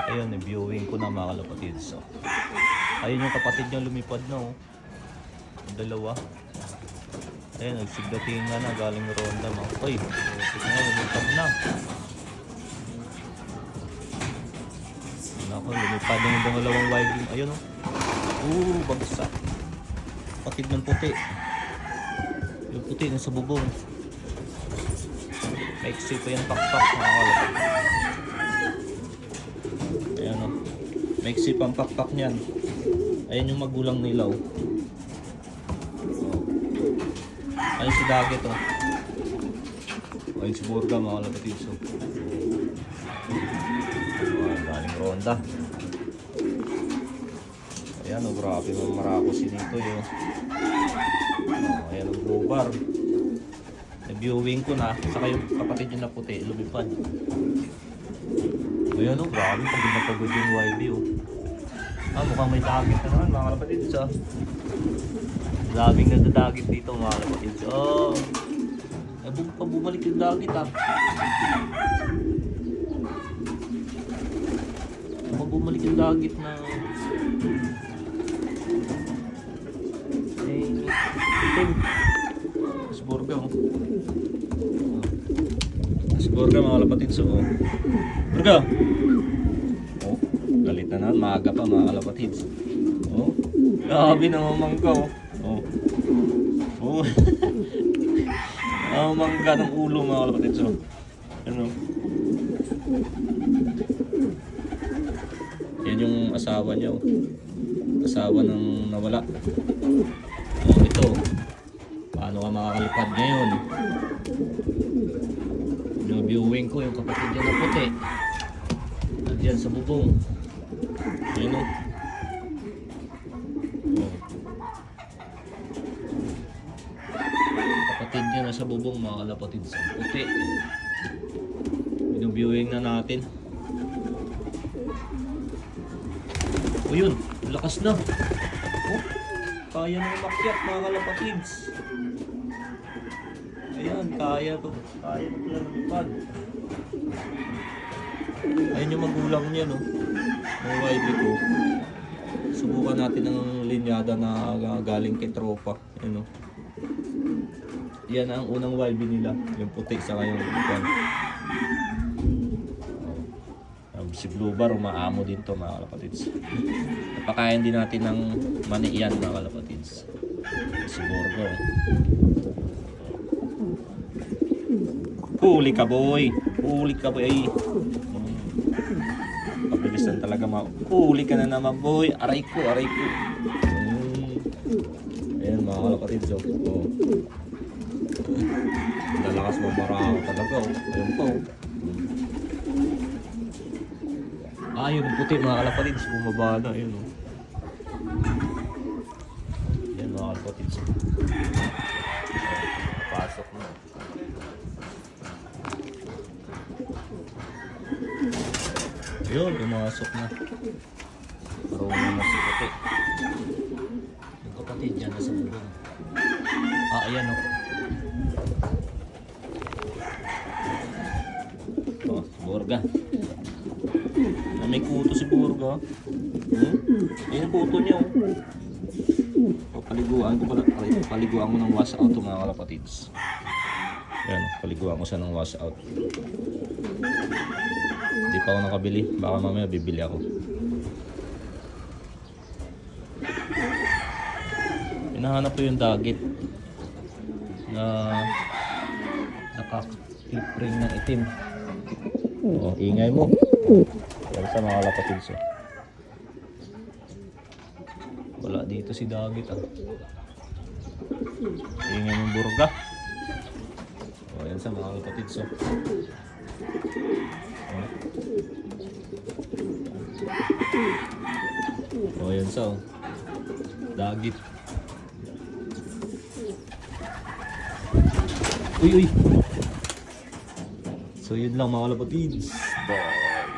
Ayun, viewing ko na mga kalapatid. So, ayun yung kapatid niya lumipad na oh. Dalawa. Ayun, nagsigdatingan na galing ronda mga. Uy, tignan na, lumipad na. Ako, lumipad na yung dalawang wilding. Ayun oh. Bagsak. Kapatid ng puti. Yung puti nasa bubong. Maiksi pa yung pakpak mga kalapatid. Ayan o. Maiksi pa ang pakpak niyan. Ayan yung magulang nilaw. Ayun si Daggett o. Ayun si Burga mga kalapatid. So, galing ronda. Ayan o, grabe mga marako sinito yun. Ayan ang blue bar. Nag-viewing ko na, saka yung kapatid yun na puti, lumipad. Ayan o, grabe, pagod na pagod yung YB o. Mukhang may Daggett na naman mga kapatid. Daming nadadagit dito mga kapatid. Bumalik yung Daggett ha. Bumalik yung Daggett na itim. Asborga oh. Asborga mga kalapatid. So Burga. Oh, galit na naman. Maaga pa mga kalapatid. Oh, grabe na mamangga oh. Oh. Mangga ng ulo mga kalapatid. So ano, yan yung asawa niya oh. Asawa ng nawala. Oh, ito. Paano ka makakalipad ngayon? Yung viewing ko, yung kapatid niya na puti. Nandiyan sa bubong. Ayun o. Kapatid niya na sa bubong, mga kalapatid sa puti. Yung viewing na natin. O yun, lakas na. Oh, kaya nang umakyat mga kalapatids. Ayan, kaya to. Kaya na pala lumipad. Ayun yung magulang niya no. Ang YB ko. Subukan natin ang linyada na galing kay tropa. Ayan no. Yan ang unang YB nila. Yung puti sa kayong ipan. Si Blue Bar, umaamo din to mga kalapatids. Napakain din natin ng maniyan mga kalapatids. Si Borgo. Huli ka boy. Huli ka boy. Pabilisan talaga mga. Huli ka na naman boy. Aray ko, aray ko. Ayan mga kalapatids. Oh. Dalakas mabarako talaga. Ayun po. Yun yung puti mga kalapatids, bumaba na yun o. Yan mga kalapatids. Pasok na. Yun, pumasok na. Marunong na si puti. Yung kapatid dyan nasa bubong. Ayan o. Borga. May kuto si Burga. Ayun ang kuto niya oh. Paliguan ko pala. Paliguan ko ng wash out mga kalapatids. Ayan, paliguan ko siya ng wash out. Hindi pa ako nakabili. Baka mamaya bibili ako. Hinahanap ko yung Daggett na naka-clip ring ng itim. Oh, ingay mo. Yan sa mga kalapatids oh. Wala dito si Daggett ah. Ingay ng Burga. Oh, yan sa mga kalapatids oh. Oh, yan sa oh. Daggett. Uy. So yun lang mga kalapatids.